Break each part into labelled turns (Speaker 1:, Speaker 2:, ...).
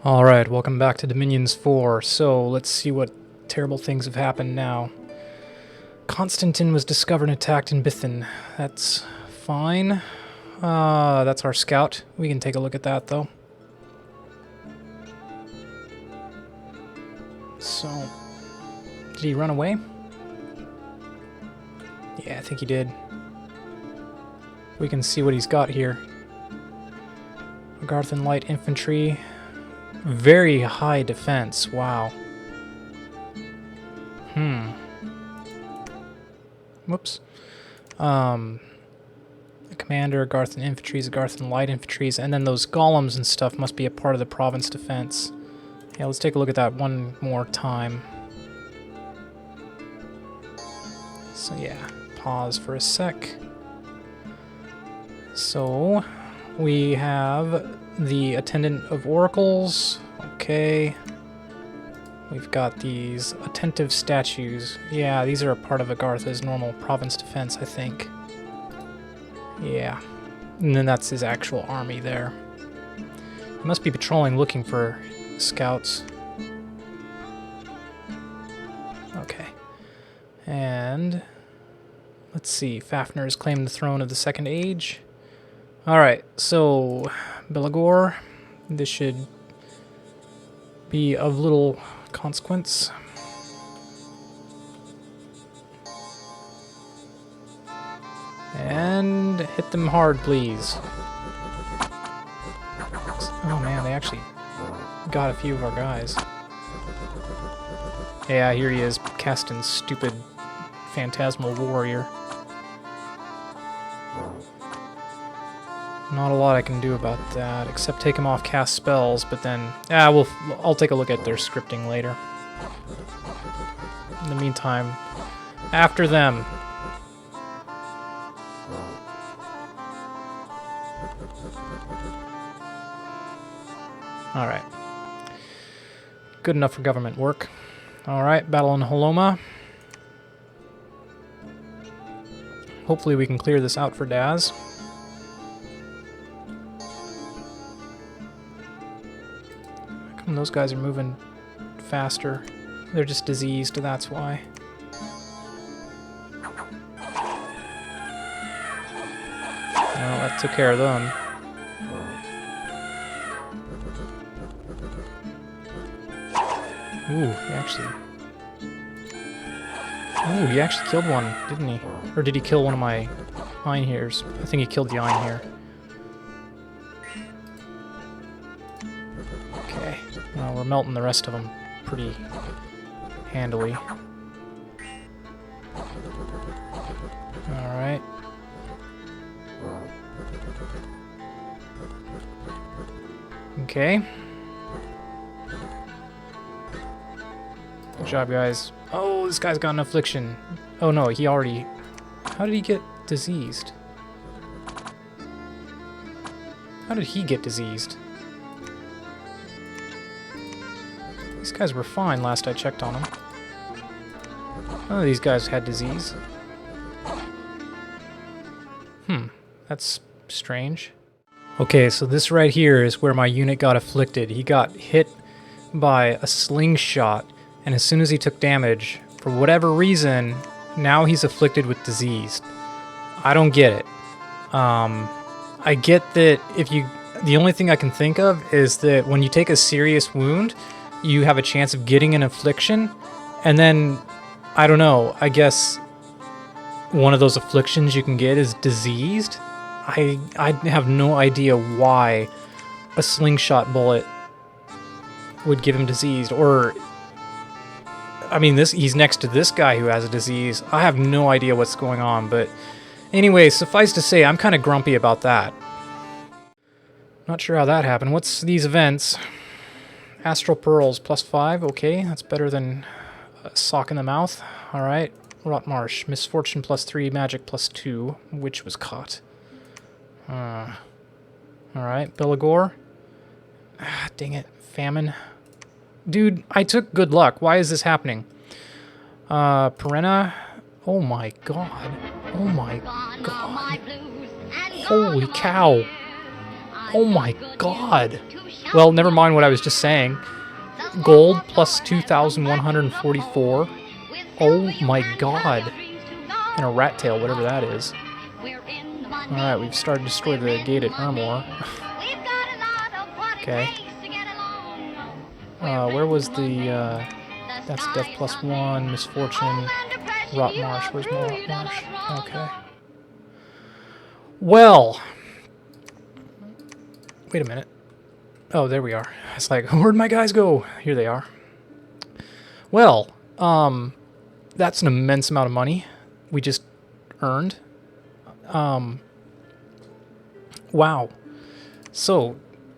Speaker 1: Alright, welcome back to Dominions 4. So, let's see what terrible things have happened now. Constantine was discovered and attacked in Bithyne. That's fine. That's our scout. We can take a look at that, though. So, did he run away? Yeah, I think he did. We can see what he's got here. Garthan Light Infantry. Very high defense, wow. Whoops. The commander, Garthan Infantries, Garthan Light Infantries, and then those golems and stuff must be a part of the province defense. Yeah, let's take a look at that one more time. So yeah, pause for a sec. So, we have the Attendant of Oracles. Okay. We've got these Attentive Statues. Yeah, these are a part of Agartha's normal province defense, I think. Yeah. And then that's his actual army there. He must be patrolling looking for scouts. Okay. And let's see. Fafnir has claimed the throne of the Second Age. Alright, so Belagor, this should be of little consequence. And hit them hard, please. Oh man, they actually got a few of our guys. Yeah, here he is, casting stupid phantasmal warrior. Not a lot I can do about that, except take him off cast spells, but then... I'll take a look at their scripting later. In the meantime, after them. Alright. Good enough for government work. Alright, battle in Holoma. Hopefully we can clear this out for Daz. Those guys are moving faster. They're just diseased, that's why. Well, that took care of them. He actually killed one, didn't he? Or did he kill one of my Einheirs? I think he killed the Einheir. Okay. Well, we're melting the rest of them pretty handily. Alright. Okay. Good job, guys. Oh, this guy's got an affliction. Oh no, he already... How did he get diseased? How did he get diseased? These guys were fine last I checked on them. None of these guys had disease. That's strange. Okay, so this right here is where my unit got afflicted. He got hit by a slingshot, and as soon as he took damage, for whatever reason, now he's afflicted with disease. I don't get it. I get that if you... The only thing I can think of is that when you take a serious wound, you have a chance of getting an affliction, and then, I don't know, I guess one of those afflictions you can get is diseased. I have no idea why a slingshot bullet would give him diseased, or... I mean, he's next to this guy who has a disease. I have no idea what's going on, but anyway, suffice to say, I'm kind of grumpy about that. Not sure how that happened. What's these events? Astral Pearls, +5. Okay, that's better than a sock in the mouth. Alright. Rotmarsh, Misfortune +3, Magic +2. Witch was caught. Alright, Belagor. Dang it. Famine. Dude, I took good luck. Why is this happening? Perenna. Oh my god. Oh my god. Holy cow. Oh my god. Well, never mind what I was just saying. Gold plus 2,144. Oh my god. And a rat tail, whatever that is. Alright, we've started to destroy the gate at Ermor. Okay. Where was the, that's death plus 1, misfortune, rot marsh. Where's my rot marsh? Okay. Well. Wait a minute. Oh, there we are. It's like, where'd my guys go? Here they are. Well, that's an immense amount of money we just earned. Wow. So,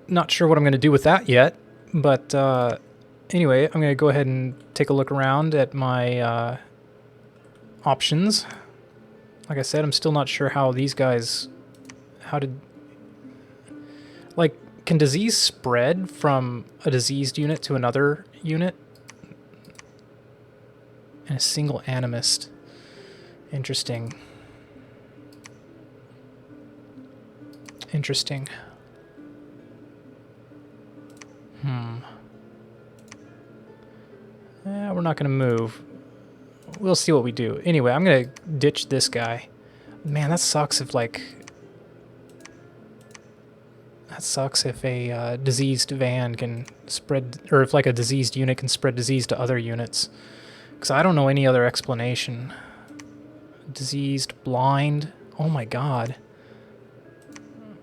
Speaker 1: not sure what I'm going to do with that yet, but anyway, I'm going to go ahead and take a look around at my options. Like I said, I'm still not sure how these guys, like, can disease spread from a diseased unit to another unit? And a single animist. Interesting. Interesting. We're not going to move. We'll see what we do. Anyway, I'm going to ditch this guy. Man, that sucks if, like... That sucks if a diseased van can spread... Or if, like, a diseased unit can spread disease to other units. Because I don't know any other explanation. Diseased, blind. Oh my god.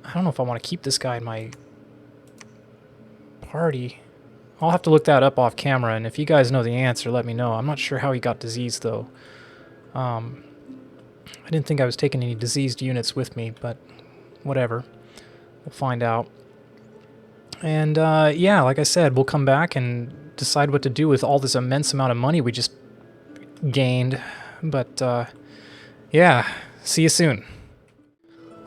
Speaker 1: I don't know if I want to keep this guy in my party. I'll have to look that up off camera, and if you guys know the answer, let me know. I'm not sure how he got diseased, though. I didn't think I was taking any diseased units with me, but whatever. We'll find out. And, yeah, like I said, we'll come back and decide what to do with all this immense amount of money we just gained. But, yeah, see you soon.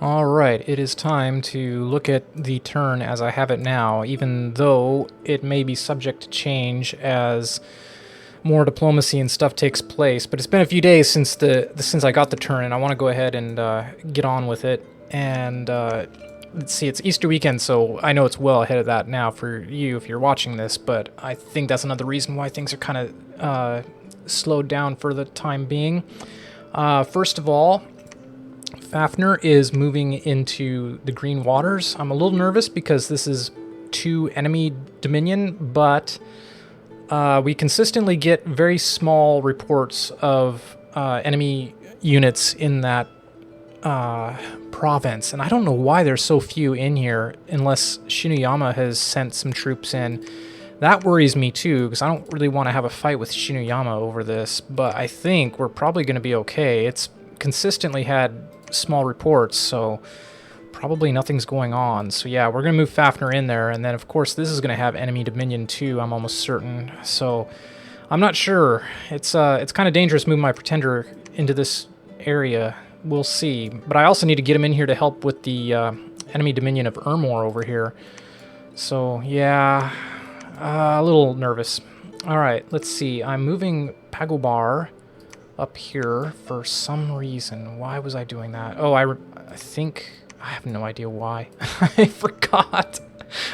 Speaker 1: Alright, it is time to look at the turn as I have it now, even though it may be subject to change as more diplomacy and stuff takes place. But it's been a few days since since I got the turn, and I want to go ahead and get on with it. And let's see, it's Easter weekend, so I know it's well ahead of that now for you if you're watching this, but I think that's another reason why things are kind of slowed down for the time being. First of all, Fafnir is moving into the green waters. I'm a little nervous because this is 2 enemy dominion, but we consistently get very small reports of enemy units in that province, and I don't know why there's so few in here unless Shinuyama has sent some troops in. That worries me too, because I don't really want to have a fight with Shinuyama over this, but I think we're probably going to be okay. It's consistently had small reports, so probably nothing's going on. So yeah, we're going to move Fafnir in there, and then of course this is going to have enemy dominion too, I'm almost certain. So I'm not sure. It's kind of dangerous moving my pretender into this area. We'll see. But I also need to get him in here to help with the enemy dominion of Ermor over here. So yeah, a little nervous. Alright, let's see. I'm moving Pagobar up here for some reason. Why was I doing that? Oh, I think... I have no idea why. I forgot.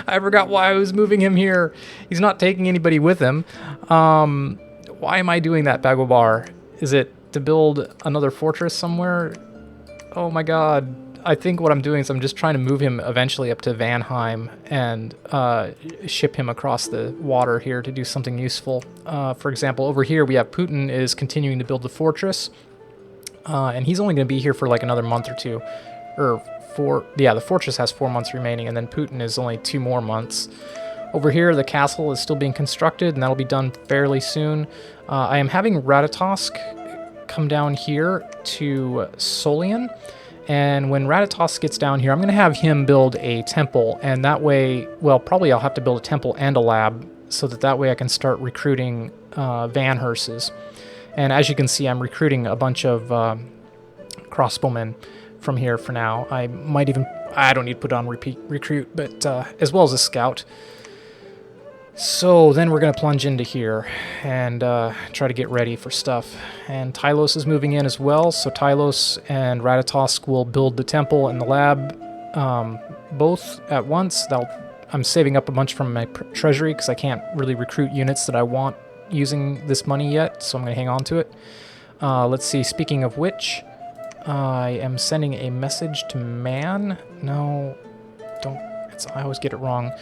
Speaker 1: I forgot why I was moving him here. He's not taking anybody with him. Why am I doing that, Pagobar? Is it to build another fortress somewhere? Oh my god. I think what I'm doing is I'm just trying to move him eventually up to Vanheim and ship him across the water here to do something useful. For example, over here we have Putin is continuing to build the fortress, and he's only going to be here for like another month or two. Or 4, yeah, the fortress has 4 months remaining, and then Putin is only 2 more months. Over here, the castle is still being constructed, and that'll be done fairly soon. I am having Ratatosk come down here to Solian. And when Ratatosk gets down here, I'm going to have him build a temple, and that way, well, probably I'll have to build a temple and a lab, so that way I can start recruiting Van Herses. And as you can see, I'm recruiting a bunch of crossbowmen from here for now. I might even, I don't need to put on recruit, but as well as a scout. So then we're going to plunge into here and try to get ready for stuff. And Tylos is moving in as well, so Tylos and Ratatosk will build the temple and the lab both at once. I'm saving up a bunch from my treasury because I can't really recruit units that I want using this money yet, so I'm going to hang on to it. Let's see, speaking of which, I am sending a message to Man. No, don't, I always get it wrong.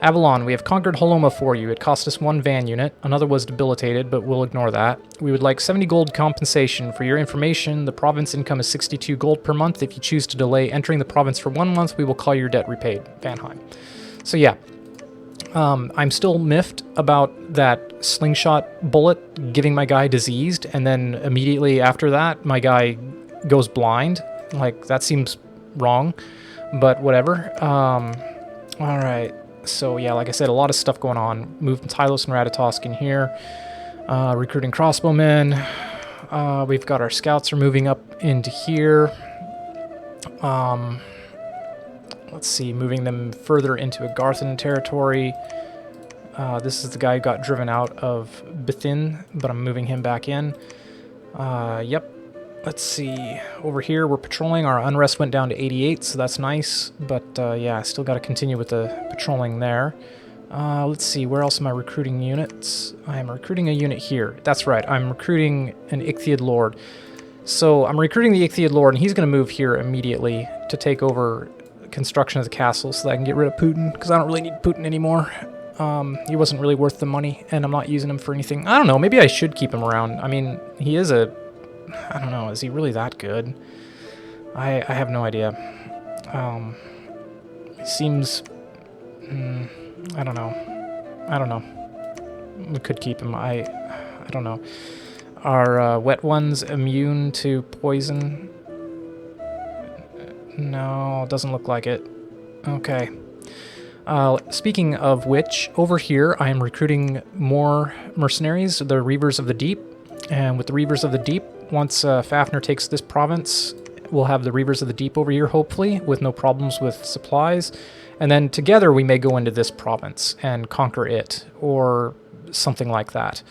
Speaker 1: Avalon, we have conquered Holoma for you. It cost us 1 van unit. Another was debilitated, but we'll ignore that. We would like 70 gold compensation. For your information, the province income is 62 gold per month. If you choose to delay entering the province for 1 month, we will call your debt repaid. Vanheim. So yeah, I'm still miffed about that slingshot bullet giving my guy diseased, and then immediately after that, my guy goes blind. Like, that seems wrong, but whatever. All right. So yeah, like I said, a lot of stuff going on. Moved Tylos and Ratatosk in here. Recruiting crossbowmen. We've got our scouts are moving up into here. Let's see, moving them further into a Garthan territory. This is the guy who got driven out of Bithin, but I'm moving him back in. Yep. Let's see. Over here, we're patrolling. Our unrest went down to 88, so that's nice. But yeah, I still got to continue with the patrolling there. Let's see. Where else am I recruiting units? I am recruiting a unit here. That's right. I'm recruiting an Ichthyid Lord. So I'm recruiting the Ichthyid Lord, and he's going to move here immediately to take over construction of the castle so that I can get rid of Putin, because I don't really need Putin anymore. He wasn't really worth the money, and I'm not using him for anything. I don't know. Maybe I should keep him around. I mean, he is a... I don't know, is he really that good? I have no idea. He seems... I don't know. We could keep him. I don't know. Are wet ones immune to poison? No, doesn't look like it. Okay. Speaking of which, over here I am recruiting more mercenaries, the Reavers of the Deep. And with the Reavers of the Deep, once Fafnir takes this province, we'll have the Reavers of the Deep over here, hopefully, with no problems with supplies. And then together we may go into this province and conquer it, or something like that.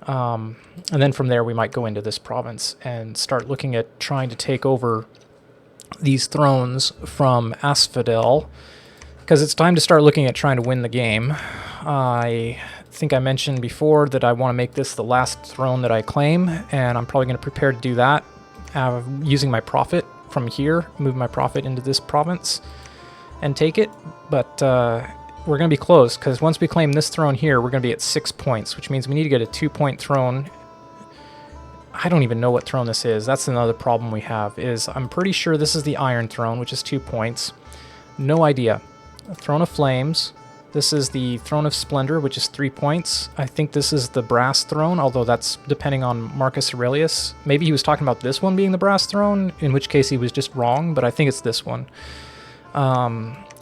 Speaker 1: And then from there we might go into this province and start looking at trying to take over these thrones from Asphodel, because it's time to start looking at trying to win the game. I think I mentioned before that I want to make this the last throne that I claim, and I'm probably going to prepare to do that using my profit from here, move my profit into this province and take it. But we're going to be close, because once we claim this throne here, we're going to be at 6 points, which means we need to get a 2-point throne. I don't even know what throne this is. That's another problem we have, is I'm pretty sure this is the Iron Throne, which is 2 points. No idea. Throne of Flames. This is the Throne of Splendor, which is 3 points. I think this is the Brass Throne, although that's depending on Marcus Aurelius. Maybe he was talking about this one being the Brass Throne, in which case he was just wrong, but I think it's this one.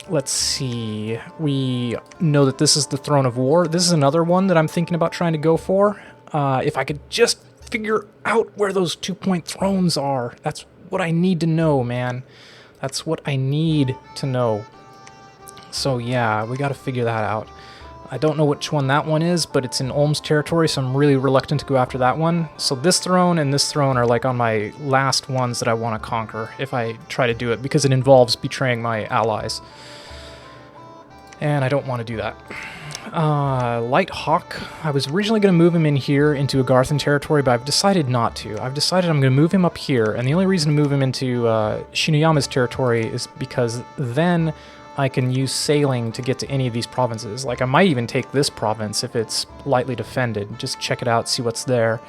Speaker 1: Let's see. We know that this is the Throne of War. This is another one that I'm thinking about trying to go for. If I could just figure out where those 2-point thrones are. That's what I need to know, man. That's what I need to know. So yeah, we got to figure that out. I don't know which one that one is, but it's in Ulm's territory, so I'm really reluctant to go after that one. So this throne and this throne are like on my last ones that I want to conquer if I try to do it, because it involves betraying my allies. And I don't want to do that. Light Hawk, I was originally going to move him in here into a Garthan territory, but I've decided not to. I've decided I'm going to move him up here, and the only reason to move him into Shinoyama's territory is because then I can use sailing to get to any of these provinces. Like, I might even take this province if it's lightly defended. Just check it out, see what's there.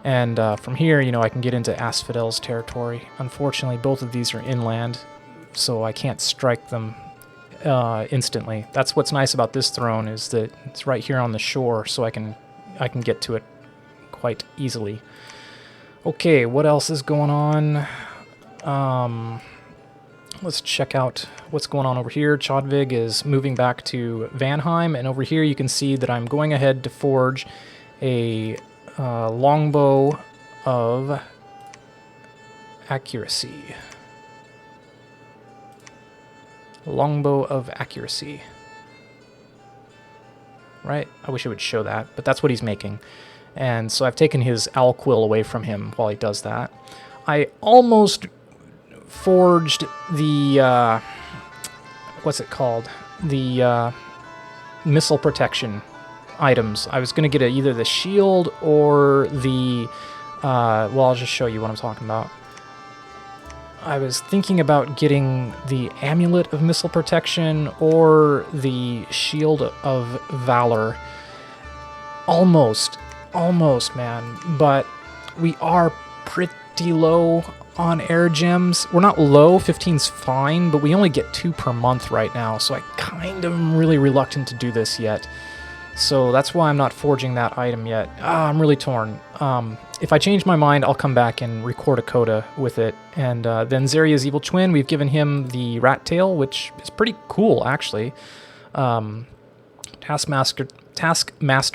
Speaker 1: And from here, you know, I can get into Asphodel's territory. Unfortunately, both of these are inland, so I can't strike them instantly. That's what's nice about this throne, is that it's right here on the shore, so I can get to it quite easily. Okay, what else is going on? Let's check out what's going on over here. Chodvig is moving back to Vanheim, and over here you can see that I'm going ahead to forge a longbow of accuracy. Longbow of accuracy. Right? I wish it would show that, but that's what he's making. And so I've taken his owl quill away from him while he does that. I almost forged the what's it called? The missile protection items. I was going to get either the shield or the... well, I'll just show you what I'm talking about. I was thinking about getting the Amulet of Missile Protection or the Shield of Valor. Almost, man. But we are pretty low on air gems. We're not low, 15's fine, but we only get 2 per month right now, so I kind of am really reluctant to do this yet. So that's why I'm not forging that item yet. I'm really torn. If I change my mind, I'll come back and record a coda with it. And then Zeria's evil twin, we've given him the rat tail, which is pretty cool, actually. Taskmaster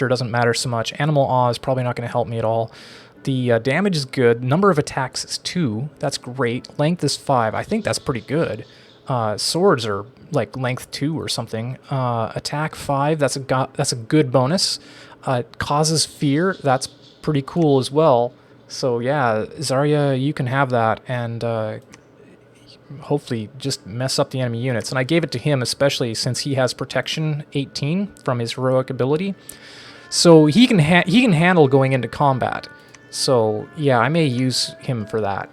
Speaker 1: doesn't matter so much. Animal Awe is probably not going to help me at all. The damage is good. Number of attacks is 2. That's great. Length is 5. I think that's pretty good. Swords are like length 2 or something. Attack 5. That's a good bonus. Causes fear. That's pretty cool as well. So yeah, Zarya, you can have that and hopefully just mess up the enemy units. And I gave it to him especially since he has protection 18 from his heroic ability. So he can handle going into combat. So yeah, I may use him for that.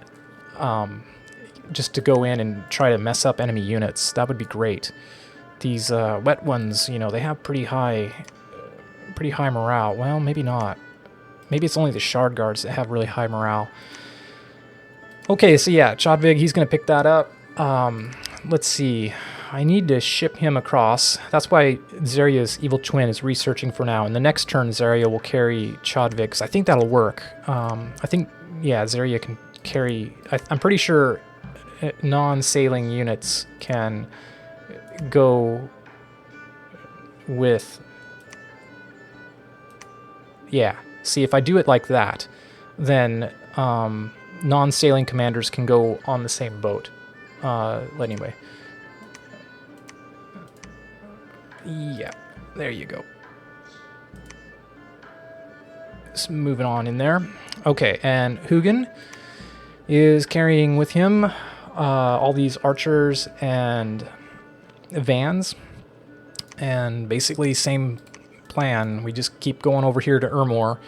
Speaker 1: Just to go in and try to mess up enemy units. That would be great. These wet ones, you know, they have pretty high morale. Well, maybe not. Maybe it's only the shard guards that have really high morale. Okay, so yeah, Chodvig, he's going to pick that up. Let's see. I need to ship him across. That's why Zeria's evil twin is researching for now. And the next turn, Zeria will carry Chodvig, because I think that'll work. I think, yeah, Zeria can carry... I'm pretty sure non-sailing units can go with... Yeah. See, if I do it like that, then non-sailing commanders can go on the same boat. Anyway. Yeah, there you go. Just moving on in there. Okay, and Hugin is carrying with him all these archers and vans. And basically same plan. We just keep going over here to Ermor.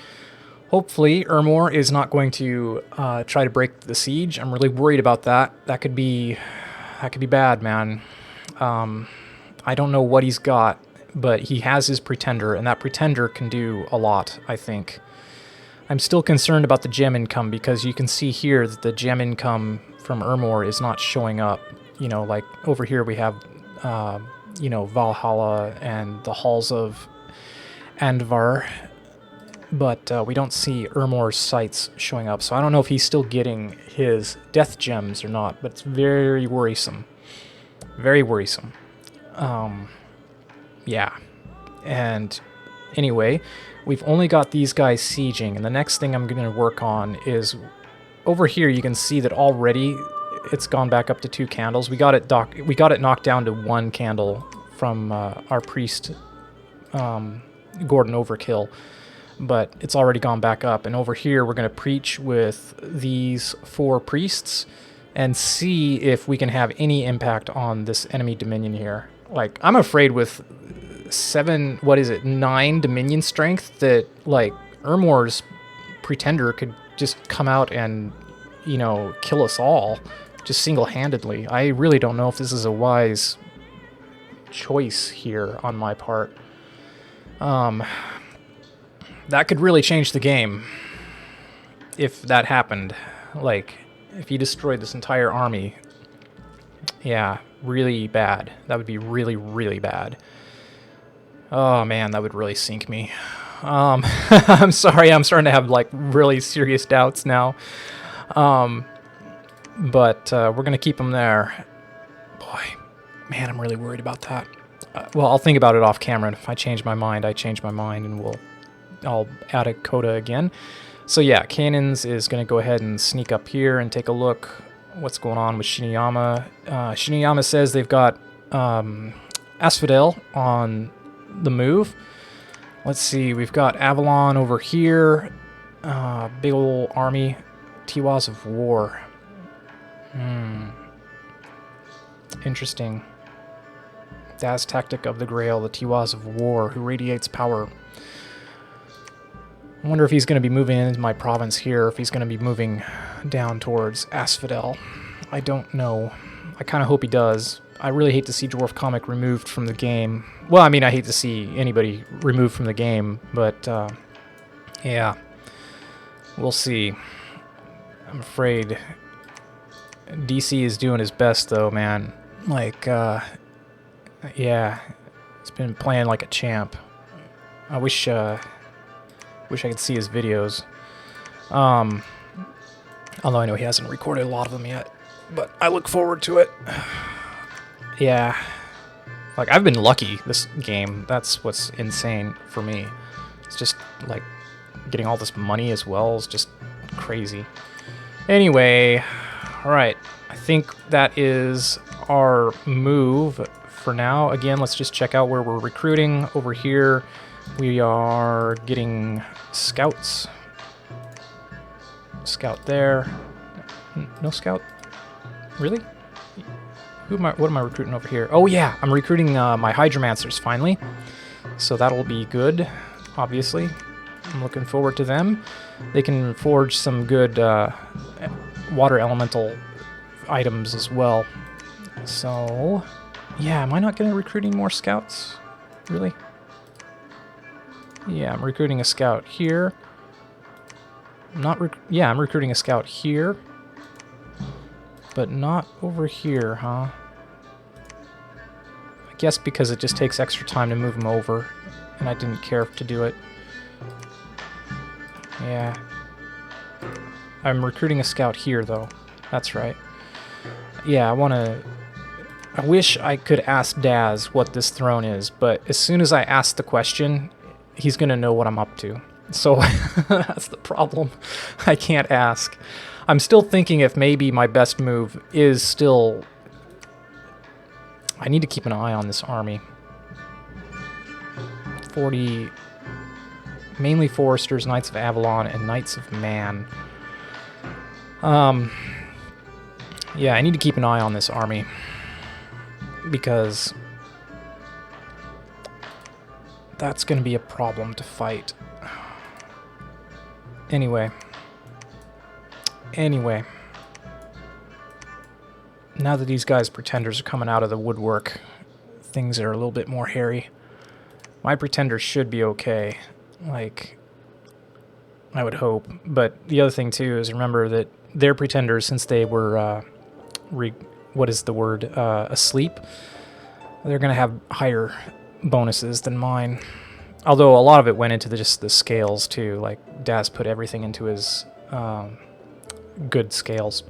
Speaker 1: Hopefully, Ermor is not going to try to break the siege. I'm really worried about that. That could be bad, man. I don't know what he's got, but he has his Pretender, and that Pretender can do a lot, I think. I'm still concerned about the gem income, because you can see here that the gem income from Ermor is not showing up. You know, like over here we have, you know, Valhalla and the Halls of Andvar, but we don't see Ermor's sites showing up, so I don't know if he's still getting his death gems or not, but it's very worrisome. Very worrisome. Yeah. And anyway, we've only got these guys sieging, and the next thing I'm going to work on is over here. You can see that already it's gone back up to 2 candles. We got it knocked down to 1 candle from our priest Gordon Overkill, but it's already gone back up. And over here we're going to preach with these 4 priests and see if we can have any impact on this enemy dominion here. Like, I'm afraid with 9 dominion strength that, like, Ermor's Pretender could just come out and, you know, kill us all, just single-handedly. I really don't know if this is a wise choice here on my part. That could really change the game if that happened. Like, if he destroyed this entire army. Yeah, really bad. That would be really, really bad. Oh man, that would really sink me. I'm sorry, I'm starting to have like really serious doubts now. But we're gonna keep him there. Boy, man, I'm really worried about that. Well, I'll think about it off camera, and if I change my mind, I change my mind, and I'll add a coda again. So yeah, Cannons is gonna go ahead and sneak up here and take a look what's going on with Shiniyama. Shiniyama says they've got Asphodel on the move. Let's see, we've got Avalon over here. Big ol' army. Tiwas of War. Interesting. Daz Tactic of the Grail, the Tiwaz of War, who radiates power. I wonder if he's going to be moving into my province here, if he's going to be moving down towards Asphodel. I don't know. I kind of hope he does. I really hate to see Dwarf Comic removed from the game. Well, I mean, I hate to see anybody removed from the game, but yeah. We'll see. I'm afraid DC is doing his best, though, man. Like, yeah. He's been playing like a champ. I wish I could see his videos. Although I know he hasn't recorded a lot of them yet. But I look forward to it. Yeah. Like, I've been lucky this game. That's what's insane for me. It's just, like, getting all this money as well is just crazy. Anyway, alright. I think that is our move for now. Again, let's just check out where we're recruiting. Over here, we are getting scouts. Scout there. No scout? Really? What am I recruiting over here? Oh yeah, I'm recruiting my Hydromancers finally. So that'll be good, obviously. I'm looking forward to them. They can forge some good water elemental items as well. So, yeah, am I not going to recruit any more scouts? Really? Yeah, I'm recruiting a scout here. I'm recruiting a scout here. But not over here, huh? I guess because it just takes extra time to move them over, and I didn't care to do it. Yeah. I'm recruiting a scout here, though. That's right. Yeah, I wish I could ask Daz what this throne is, but as soon as I ask the question, he's gonna know what I'm up to. So, that's the problem. I can't ask. I'm still thinking if maybe my best move is still... I need to keep an eye on this army. 40... Mainly Foresters, Knights of Avalon, and Knights of Man. Yeah, I need to keep an eye on this army. Because... that's going to be a problem to fight. Anyway... Now that these guys' pretenders are coming out of the woodwork, things are a little bit more hairy. My pretenders should be okay. Like, I would hope. But the other thing, too, is remember that their pretenders, since they were, asleep, they're going to have higher bonuses than mine. Although a lot of it went into just the scales, too. Like, Daz put everything into his... good scales.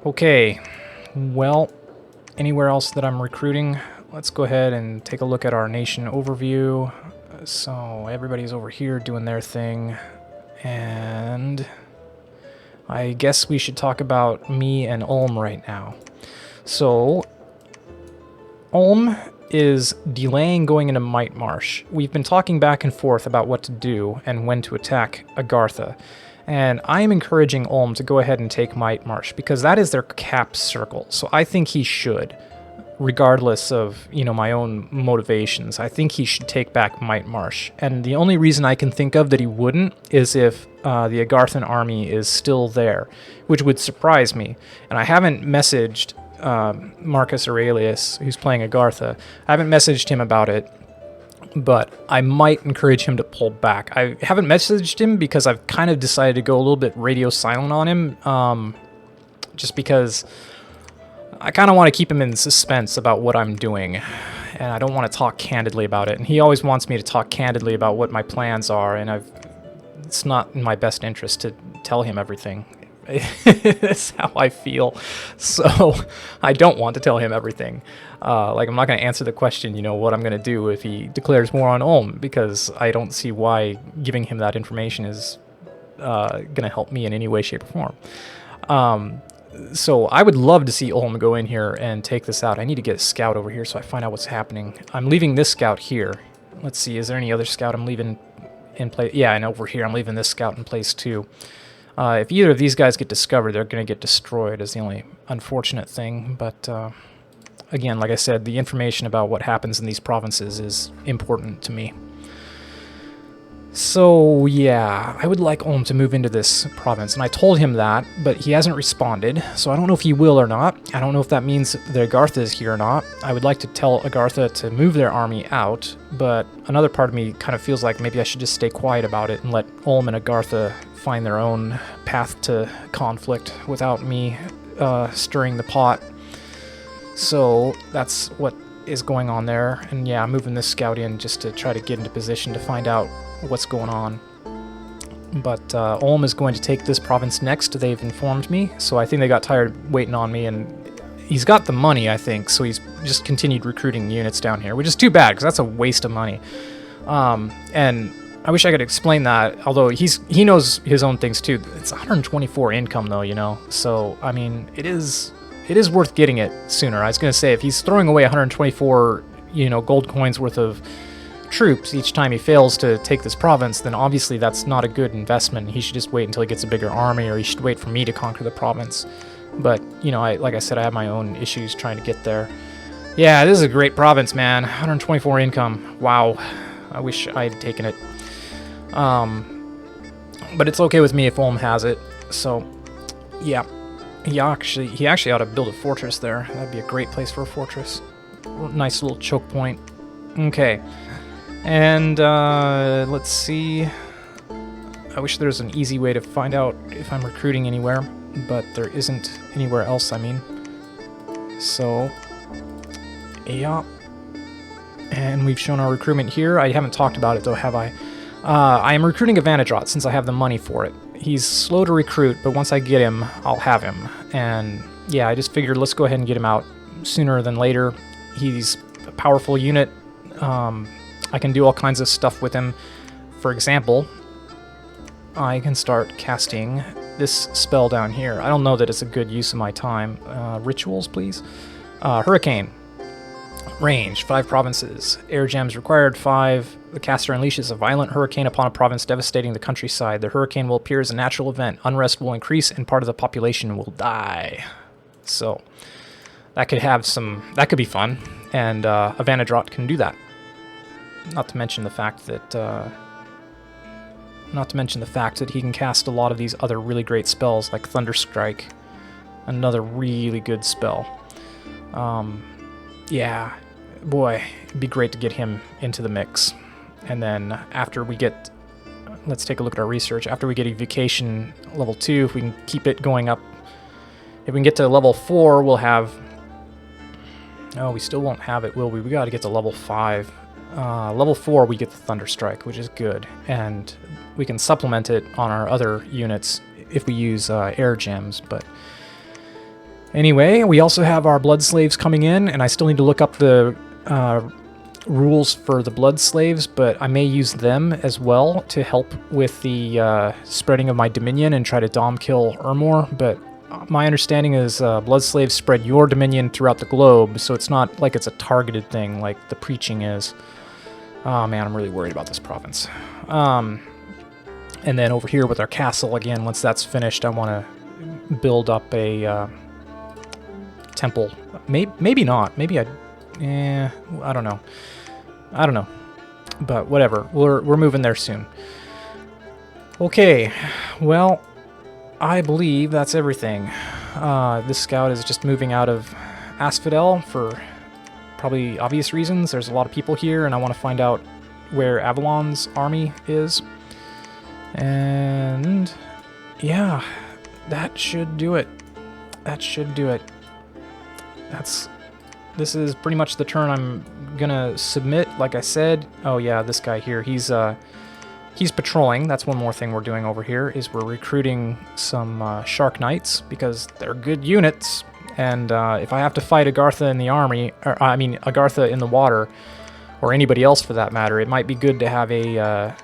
Speaker 1: Okay, well, anywhere else that I'm recruiting, let's go ahead and take a look at our nation overview. So everybody's over here doing their thing, and I guess we should talk about me and Ulm right now. So Ulm is delaying going into Might Marsh. We've been talking back and forth about what to do and when to attack Agartha. And I am encouraging Ulm to go ahead and take Might Marsh, because that is their cap circle. So I think he should, regardless of, my own motivations. I think he should take back Might Marsh. And the only reason I can think of that he wouldn't is if the Agarthan army is still there, which would surprise me. And I haven't messaged Marcus Aurelius, who's playing Agartha. I haven't messaged him about it. But I might encourage him to pull back. I haven't messaged him because I've kind of decided to go a little bit radio silent on him, just because I kind of want to keep him in suspense about what I'm doing, and I don't want to talk candidly about it. And he always wants me to talk candidly about what my plans are, and it's not in my best interest to tell him everything. That's how I feel. So I don't want to tell him everything. Like, I'm not going to answer the question, what I'm going to do if he declares war on Ulm, because I don't see why giving him that information is going to help me in any way, shape, or form. So I would love to see Ulm go in here and take this out. I need to get a scout over here so I find out what's happening. I'm leaving this scout here. Let's see, is there any other scout I'm leaving in place? Yeah, and over here I'm leaving this scout in place too. If either of these guys get discovered, they're going to get destroyed, is the only unfortunate thing, but I again, like I said, the information about what happens in these provinces is important to me. So yeah, I would like Ulm to move into this province, and I told him that, but he hasn't responded, so I don't know if he will or not. I don't know if that means that Agartha is here or not. I would like to tell Agartha to move their army out, but another part of me kind of feels like maybe I should just stay quiet about it and let Ulm and Agartha find their own path to conflict without me stirring the pot. So that's what is going on there, and yeah, I'm moving this scout in just to try to get into position to find out what's going on. But Ulm is going to take this province next, they've informed me, so I think they got tired waiting on me, and he's got the money, I think, so he's just continued recruiting units down here, which is too bad, because that's a waste of money. And I wish I could explain that, although he knows his own things too. It's 124 income though, you know, so I mean, it is worth getting it sooner. I was going to say, if he's throwing away 124, you know, gold coins worth of troops each time he fails to take this province, then obviously that's not a good investment. He should just wait until he gets a bigger army, or he should wait for me to conquer the province. But, you know, like I said, I have my own issues trying to get there. Yeah, this is a great province, man. 124 income. Wow. I wish I had taken it. But it's okay with me if Ulm has it. So, yeah. He actually ought to build a fortress there. That'd be a great place for a fortress. Nice little choke point. Okay. And, let's see. I wish there was an easy way to find out if I'm recruiting anywhere, but there isn't anywhere else, I mean. So, yeah. And we've shown our recruitment here. I haven't talked about it, though, have I? I am recruiting a Vanadrot since I have the money for it. He's slow to recruit, but once I get him, I'll have him. And, yeah, I just figured let's go ahead and get him out sooner than later. He's a powerful unit. I can do all kinds of stuff with him. For example, I can start casting this spell down here. I don't know that it's a good use of my time. Rituals, please. Hurricane. Range, 5 provinces. Air gems required, 5. The caster unleashes a violent hurricane upon a province, devastating the countryside. The hurricane will appear as a natural event. Unrest will increase, and part of the population will die. So, that could be fun. And a Vanadrot can do that. Not to mention the fact that he can cast a lot of these other really great spells, like Thunderstrike, another really good spell. Yeah, boy, it'd be great to get him into the mix. And then after we get, let's take a look at our research. After we get Evocation level 2, if we can keep it going up, if we can get to level 4, we'll have. Oh, we still won't have it, will we? We got to get to level 5. Level 4, we get the Thunderstrike, which is good, and we can supplement it on our other units if we use air gems. But anyway, we also have our blood slaves coming in, and I still need to look up the rules for the blood slaves, but I may use them as well to help with the spreading of my dominion and try to dom kill Ermor. But my understanding is blood slaves spread your dominion throughout the globe, so it's not like it's a targeted thing like the preaching is. Oh man, I'm really worried about this province. And then over here with our castle, again, once that's finished, I want to build up a temple. Maybe not. Maybe I don't know. I don't know. But whatever. We're moving there soon. Okay. Well, I believe that's everything. This scout is just moving out of Asphodel for probably obvious reasons. There's a lot of people here, and I want to find out where Avalon's army is. And yeah, that should do it. That should do it. This is pretty much the turn I'm gonna submit. Like I said, oh yeah, this guy here, he's patrolling. That's one more thing we're doing over here, is we're recruiting some Shark Knights, because they're good units. And if I have to fight Agartha in the army, or I mean Agartha in the water, or anybody else for that matter, it might be good to have a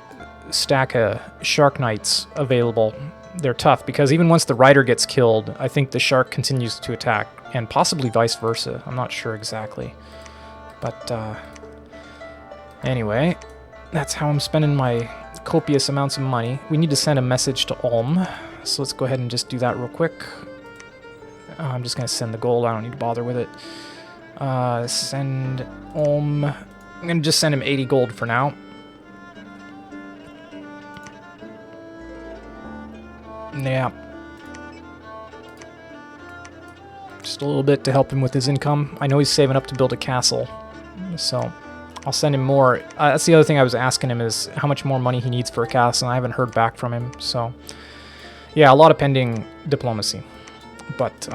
Speaker 1: stack of Shark Knights available. They're tough, because even once the rider gets killed, I think the shark continues to attack, and possibly vice versa. I'm not sure exactly. But anyway, that's how I'm spending my copious amounts of money. We need to send a message to Ulm, so let's go ahead and just do that real quick. I'm just going to send the gold. I don't need to bother with it. Send I'm gonna just send him 80 gold for now. Yeah. Just a little bit to help him with his income. I know he's saving up to build a castle, so I'll send him more. That's the other thing I was asking him, is how much more money he needs for a castle, and I haven't heard back from him. So yeah, a lot of pending diplomacy. But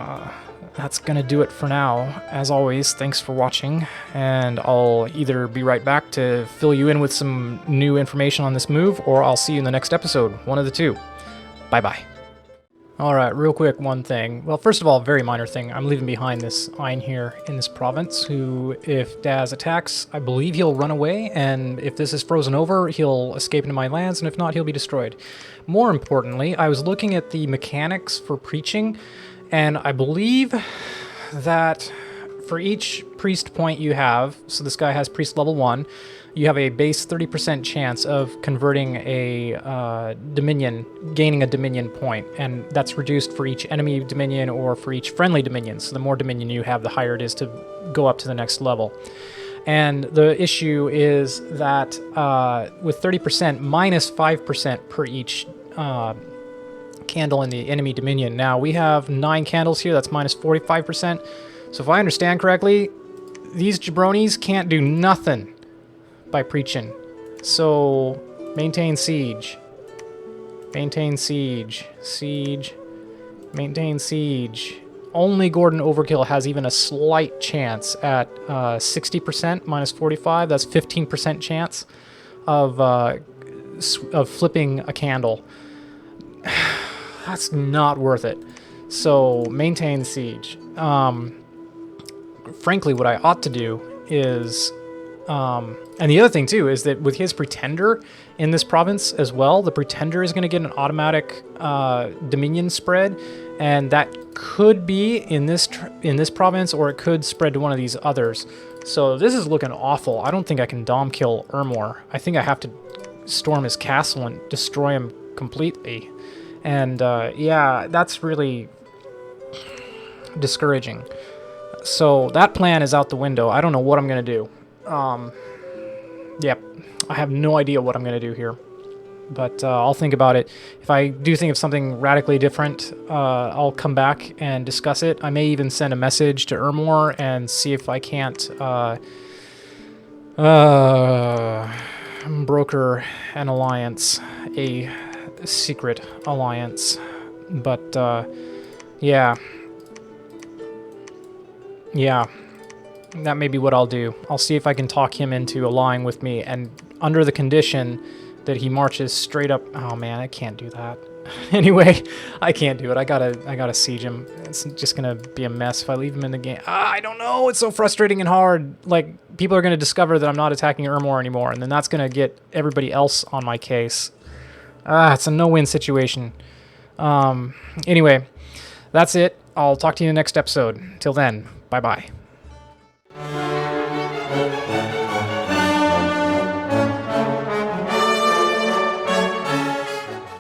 Speaker 1: that's gonna do it for now. As always, thanks for watching, and I'll either be right back to fill you in with some new information on this move, or I'll see you in the next episode. One of the two. Bye-bye. Alright, real quick, one thing. Well, first of all, very minor thing. I'm leaving behind this Ein here in this province, who, if Daz attacks, I believe he'll run away, and if this is frozen over, he'll escape into my lands, and if not, he'll be destroyed. More importantly, I was looking at the mechanics for preaching, and I believe that for each priest point you have, so this guy has priest level 1, you have a base 30% chance of converting a dominion, gaining a dominion point, and that's reduced for each enemy dominion or for each friendly dominion. So the more dominion you have, the higher it is to go up to the next level. And the issue is that with 30%, minus 5% per each candle in the enemy dominion. Now, we have 9 candles here, that's minus 45%. So if I understand correctly, these jabronis can't do nothing by preaching. So maintain siege. Maintain siege. Siege. Maintain siege. Only Gordon Overkill has even a slight chance at 60% minus 45. That's 15% chance of flipping a candle. That's not worth it. So maintain siege. Frankly, what I ought to do is, and the other thing too is that with his pretender in this province as well, the pretender is going to get an automatic dominion spread, and that could be in this province, or it could spread to one of these others. So this is looking awful. I don't think I can dom kill Ermor. I think I have to storm his castle and destroy him completely. And yeah, that's really discouraging. So that plan is out the window. I don't know what I'm going to do. Yep, I have no idea what I'm going to do here. But I'll think about it. If I do think of something radically different, I'll come back and discuss it. I may even send a message to Ermor and see if I can't broker an alliance, a secret alliance. But yeah. Yeah, that may be what I'll do. I'll see if I can talk him into allying with me, and under the condition that he marches straight up. Oh man, I can't do that. Anyway, I can't do it. I gotta siege him. It's just gonna be a mess if I leave him in the game. I don't know. It's so frustrating and hard. Like, people are gonna discover that I'm not attacking Ermor anymore, and then that's gonna get everybody else on my case. It's a no-win situation. Anyway, that's it. I'll talk to you in the next episode. Till then. Bye-bye.